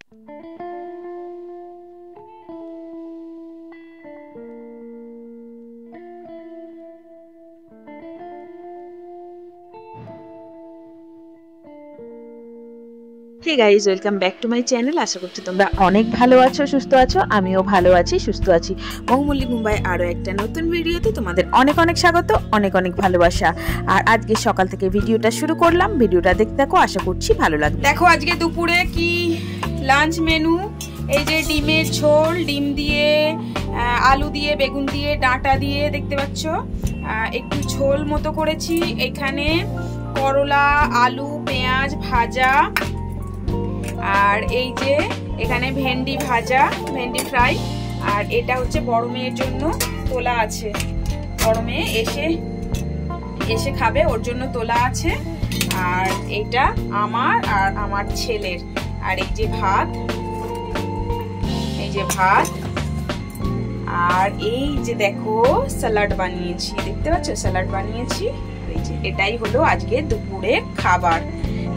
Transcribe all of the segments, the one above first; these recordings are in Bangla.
Hey guys, welcome back to my channel. আশা করছি তোমরা অনেক ভালো আছো, সুস্থ আছো। আমিও ভালো আছি, সুস্থ আছি। মৌমল্লি মুম্বাই আরও একটা নতুন ভিডিওতে তোমাদের অনেক অনেক স্বাগত, অনেক অনেক ভালোবাসা। আর আজকে সকাল থেকে ভিডিওটা শুরু করলাম, ভিডিওটা দেখতে থাকো, আশা করছি ভালো লাগবে। দেখো আজকে দুপুরে কি লাঞ্চ মেনু। এই যে ডিমের ঝোল, ডিম দিয়ে, আলু দিয়ে, বেগুন দিয়ে, ডাঁটা দিয়ে, দেখতে পাচ্ছ একটু ঝোল মতো করেছি। এখানে করলা, আলু, পেঁয়াজ ভাজা, আর এই যে এখানে ভেন্ডি ভাজা, ভেন্ডি ফ্রাই। আর এটা হচ্ছে বড় মেয়ের জন্য তোলা আছে, বড় মেয়ে এসে খাবে, ওর জন্য তোলা আছে। আর এটা আমার আর আমার ছেলের। আর এই যে ভাত, আর এই যে দেখো স্যালাড বানিয়েছি, দেখতে পাচ্ছ স্যালাড বানিয়েছি। এই যে এটাই হলো আজকে দুপুরের খাবার।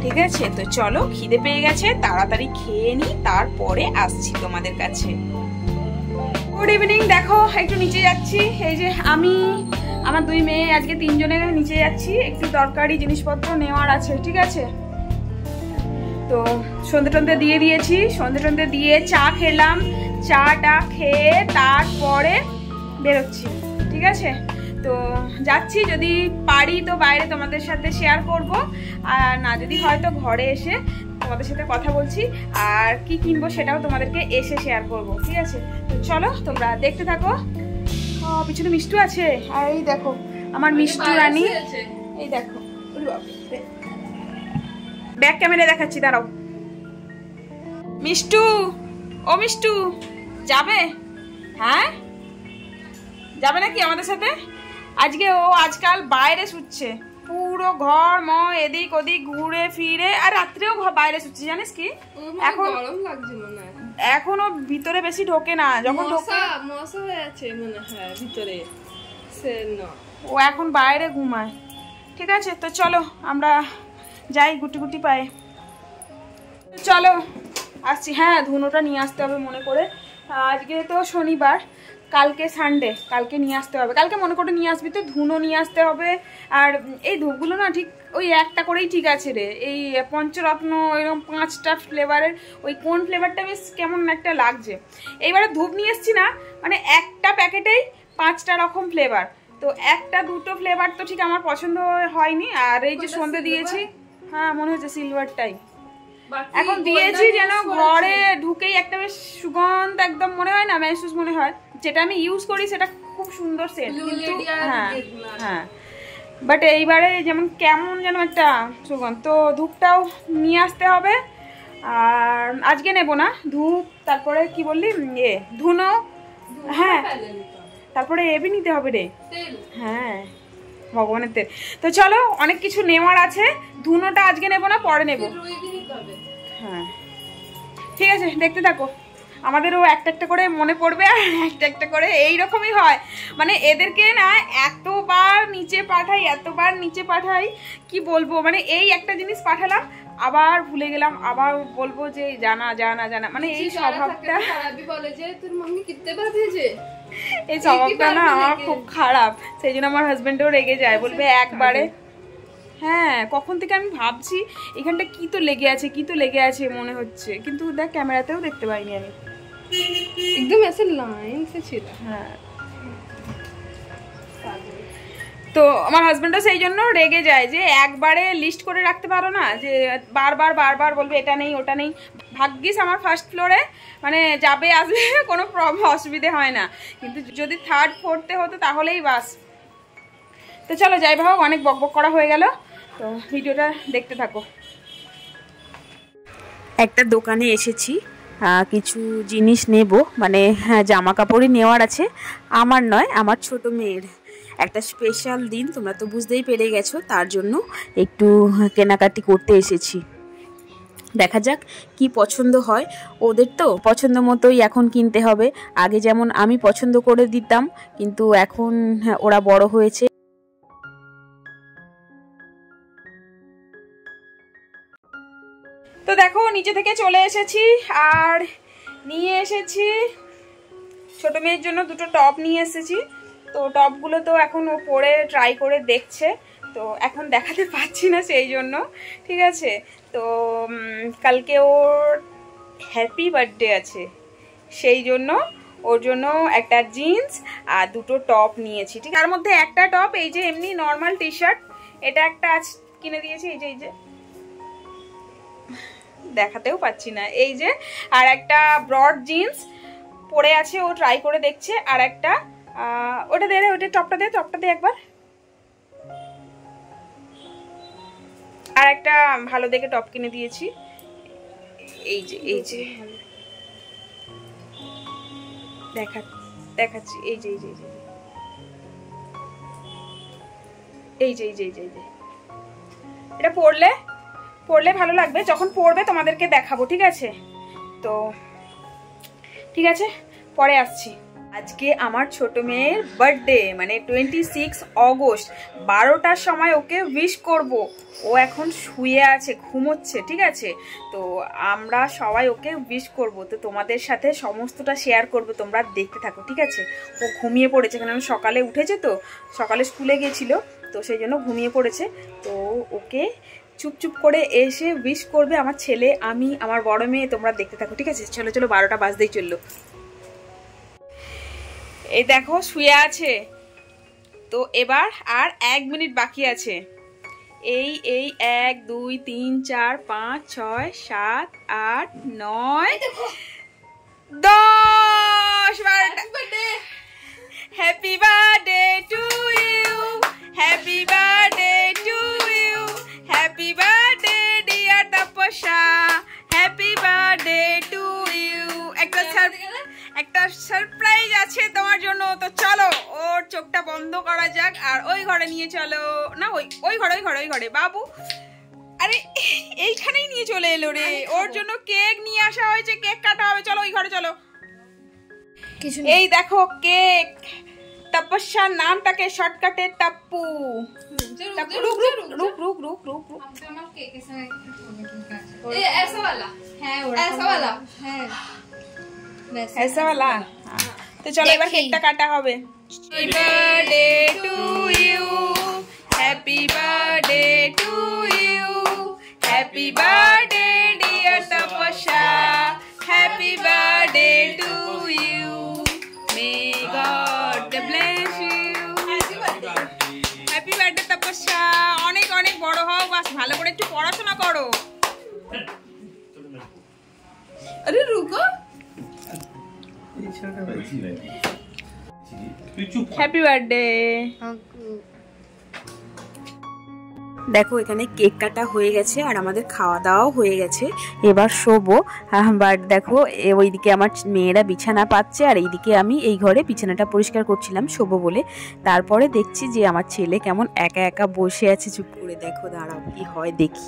ঠিক আছে, তো চলো, খিদে পেয়ে গেছে, তাড়াতাড়ি খেয়ে নি, তারপরে আসছি তোমাদের কাছে। Good evening. দেখো একটু নিচে যাচ্ছি, এই যে আমি, আমার দুই মেয়ে, আজকে তিনজনে নিচে যাচ্ছি, একটু দরকারি জিনিসপত্র নেওয়ার আছে। ঠিক আছে, তো সন্ধে টন্ধে দিয়ে দিয়েছি, সন্ধে টন্ধে দিয়ে চা খেলাম, চাটা খেয়ে তারপরে বেরোচ্ছি। ঠিক আছে, তো যাচ্ছি, যদি পারি তো বাইরে তোমাদের সাথে শেয়ার করব, আর না যদি হয়তো ঘরে এসে তোমাদের সাথে কথা বলছি, আর কি কিনবো সেটাও তোমাদেরকে এসে শেয়ার করব। ঠিক আছে, তো চলো তোমরা দেখতে থাকো। পিছনে মিষ্টু আছে, আর এই দেখো আমার মিষ্টু রানী, এই দেখো ব্যাক ক্যামেরা দেখাচ্ছি, দাঁড়াও। মিষ্টু, ও মিষ্টু, যাবে? হ্যাঁ, যাবে নাকি আমাদের সাথে? আজকে ও আজকাল বাইরে শুচ্ছে, পুরো ঘর এদিক ওদিক ঘুরে ফিরে, আর রাত্রেও বাইরে শুচ্ছে, জানিস কি? এখন গরম লাগছে মনে হয়, এখনো ভিতরে বেশি ঢোকে না, যখন ঢোকে মশা হয়ে আছে মনে হয় ভিতরে, ও এখন বাইরে ঘুমায়। ঠিক আছে, তো চলো আমরা যাই, গুটি গুটি পায়ে। চলো আসছি। হ্যাঁ, ধুনোটা নিয়ে আসতে হবে মনে করে, আজকে তো শনিবার, কালকে সানডে, কালকে নিয়ে আসতে হবে, কালকে মনে করে নিয়ে আসবি, তো ধুনো নিয়ে আসতে হবে। আর এই ধূপগুলো না ঠিক ওই একটা করেই ঠিক আছে রে, এই পঞ্চরত্ন এরকম 5টা ফ্লেভারের, ওই কোন ফ্লেভারটা বেশ কেমন একটা লাগছে। এইবারে ধূপ নিয়ে এসছি না, মানে একটা প্যাকেটেই 5টা রকম ফ্লেভার, তো একটা দুটো ফ্লেভার তো ঠিক আমার পছন্দ হয়নি। আর এই যে সন্ধে দিয়েছি, হ্যাঁ মনে হচ্ছে সিলভারটাই এখন দিয়েছি, যেন ঘরে ঢুকেই একটা বেশ সুগন্ধ একদম মনে হয় না, মেহসুস মনে হয়। যেটা আমি ইউজ করি সেটা খুব সুন্দর সেন্ট, কিন্তু হ্যাঁ বাট এইবারে যেমন কেমন যেন একটা সুগন্ধ, তো ধূপটাও নিয়ে আসতে হবে। আর আজকে নেব না ধূপ, তারপরে কি বললি ধুনো, হ্যাঁ তারপরে এবি নিতে হবে রে, হ্যাঁ ভগবানের তেল। তো চলো, অনেক কিছু নেওয়ার আছে, ধুনোটা আজকে নেব না, পরে নেব। হ্যাঁ ঠিক আছে, দেখতে থাকো। আমাদেরও একটা একটা করে মনে পড়বে, আর একটা একটা করে এইরকমই হয়, মানে এদেরকে না এতবার নিচে পাঠাই কি বলবো, মানে এই একটা জিনিস পাঠালাম, আবার ভুলে গেলাম, আবার বলবো যে জানা, মানে এই স্বভাবটা, এই স্বভাবটা না আমার খুব খারাপ, সেই জন্য আমার হাজবেন্ডও রেগে যায়, বলবে একবারে। হ্যাঁ, কখন থেকে আমি ভাবছি এখানটা কি তো লেগে আছে মনে হচ্ছে, কিন্তু দেখ ক্যামেরাতেও দেখতে পাইনি আমি, একদম এসে লাইন সে ছিল। হ্যাঁ, তো আমার হাজবেন্ডও সেই জন্য রেগে যায় যে একবারে লিস্ট করে রাখতে পারো না, যে বারবার বলবে এটা নেই ওটা নেই। ভাগ্যিস আমার ফার্স্ট ফ্লোরে, মানে যাবে আসবে কোনো অসুবিধে হয় না, কিন্তু যদি থার্ড ফোর্থে হতো তাহলেই বাস। তো চলো যাই হোক, অনেক বকবক করা হয়ে গেল, তো ভিডিওটা দেখতে থাকো। একটা দোকানে এসেছি, কিছু জিনিস নেব, মানে হ্যাঁ জামা কাপড়ই নেওয়ার আছে, আমার নয় আমার ছোট মেয়ের। একটা স্পেশাল দিন, তোমরা তো বুঝতেই পেরে গেছো, তার জন্য একটু কেনাকাটি করতে এসেছি। দেখা যাক কি পছন্দ হয়, ওদের তো পছন্দ মতোই এখন কিনতে হবে। আগে যেমন আমি পছন্দ করে দিতাম, কিন্তু এখন ওরা বড় হয়েছে। তো দেখো নিচে থেকে চলে এসেছি আর নিয়ে এসেছি ছোট মেয়ের জন্য দুটো টপ নিয়ে এসেছি। তো টপগুলো তো এখন ও পরে ট্রাই করে দেখছে, তো এখন দেখাতে পাচ্ছি না সেই জন্য, ঠিক আছে। তো কালকে ওর হ্যাপি বার্থডে আছে, সেই জন্য ওর জন্য একটা জিন্স আর দুটো টপ নিয়েছি, ঠিক। তার মধ্যে একটা টপ এই যে এমনি নর্মাল টি শার্ট, এটা একটা আজ কিনে দিয়েছি, এই যে দেখাতেও পাচ্ছি না, এই যে। আর একটা ব্রড জিন্স পরে আছে, ও ট্রাই করে দেখছে। আর একটা ওটা দে, ওটা টপটা দে একবার। আর একটা ভালো দেখে টপ কিনে দিয়েছি, এই যে দেখাচ্ছি, এই যে এটা পরলে ভালো লাগবে, যখন পরবে তোমাদেরকে দেখাবো, ঠিক আছে। তো ঠিক আছে, পরে আসছি। আজকে আমার ছোট মেয়ের বার্থডে, মানে 26 অগস্ট 12টার সময় ওকে উইশ করব। ও এখন শুয়ে আছে, ঘুমোচ্ছে, ঠিক আছে। তো আমরা সবাই ওকে উইশ করব, তো তোমাদের সাথে সমস্তটা শেয়ার করব, তোমরা দেখতে থাকো, ঠিক আছে। ও ঘুমিয়ে পড়েছে, কারণ সকালে উঠেছে, তো সকালে স্কুলে গিয়েছিল, তো সেই জন্য ঘুমিয়ে পড়েছে। তো ওকে চুপচুপ করে এসে উইশ করবে আমার ছেলে, আমি, আমার বড় মেয়ে, তোমরা দেখতে থাকো, ঠিক আছে। চলো 12টা বাজতেই চললো। এই দেখো শুয়ে আছে, তো এবার আর 1 মিনিট বাকি আছে। এই 1 2 3 4 5 6 7 8 9 10 happy birthday to you, happy birthday to you, happy birthday dear Tapasya, happy birthday to you. একটা সারপ্রাইজ আছে তোমার জন্য, তো চলো ওর চোখটা বন্ধ করা যাক আর ওই ঘরে নিয়ে চলো। না ওই ঘরে বাবু, আরে এইখানেই নিয়ে চলে এলো রে। ওর জন্য কেক নিয়ে আসা হয়েছে, কেক কাটা হবে, চলো ওই ঘরে চলো। এই দেখো কেক, তপস্যার নামটাকে শর্টকাটে টাপ্পু। রুক ऐसा वाला। तो चलो एक बार केकটা काटा হবে। Happy birthday to you, happy birthday to you, happy birthday dear Tapasya, happy birthday to you, may God bless you. Happy birthday Tapasya, অনেক অনেক বড় হও, বাস ভালো করে একটু পড়াশোনা করো। আরে রুকো, হ্যাপি বার্থডে। দেখো এখানে কেক কাটা হয়ে গেছে আর আমাদের খাওয়া দাওয়াও হয়ে গেছে, এবার শোবো। বাট দেখো ওইদিকে আমার মেয়েরা বিছানা পাচ্ছে আর এইদিকে আমি এই ঘরে বিছানাটা পরিষ্কার করছিলাম শোবো বলে। তারপরে দেখছি যে আমার ছেলে কেমন একা একা বসে আছে চুপ করে। দেখো দাঁড়াও কি হয় দেখি।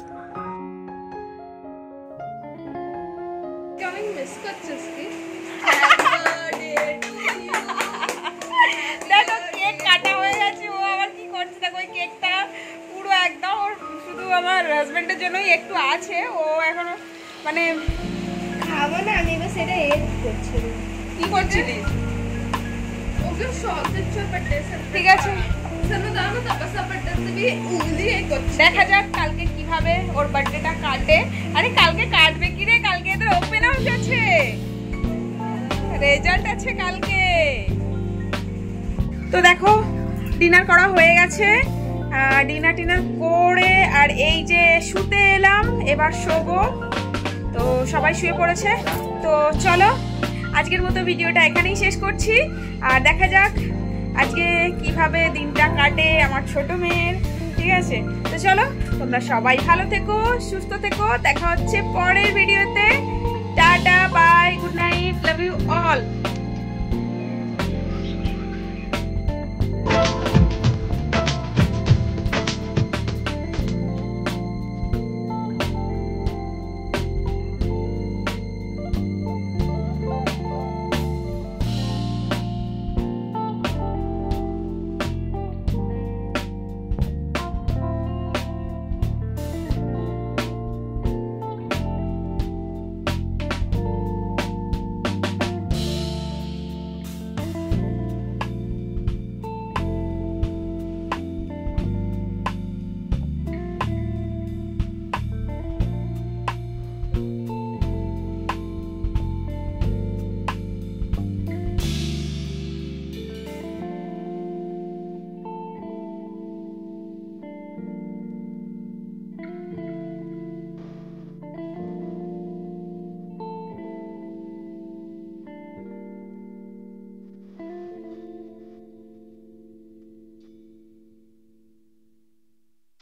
আমার হাজবেন্ডের জন্যই একটু আছে, ও এখনো মানে খাবো না আমি, বস এটা এড করছি। কি করছিলি? ওকে সতেজ চপাটে ঠিক আছে, চলো দাও না তপস্যা পড়তে भी উংলি এই করছি। দেখা যাক কালকে কিভাবে ওর বার্থডেটা কাটে। আরে কালকে কাটবে কি রে, কালকে এদের ওপেন হাউস আছে, রেজাল্ট আছে কালকে। তো দেখো ডিনার করা হয়ে গেছে, ডিনার করে আর এই যে শুতে এলাম, এবার শোবো। তো সবাই শুয়ে পড়েছে, তো চলো আজকের মতো ভিডিওটা এখানেই শেষ করছি। আর দেখা যাক আজকে কিভাবে দিনটা কাটে আমার ছোট মেয়ের, ঠিক আছে। তো চলো তোমরা সবাই ভালো থেকো, সুস্থ থেকো, দেখা হচ্ছে পরের ভিডিওতে। Tata bye, good night, love you all.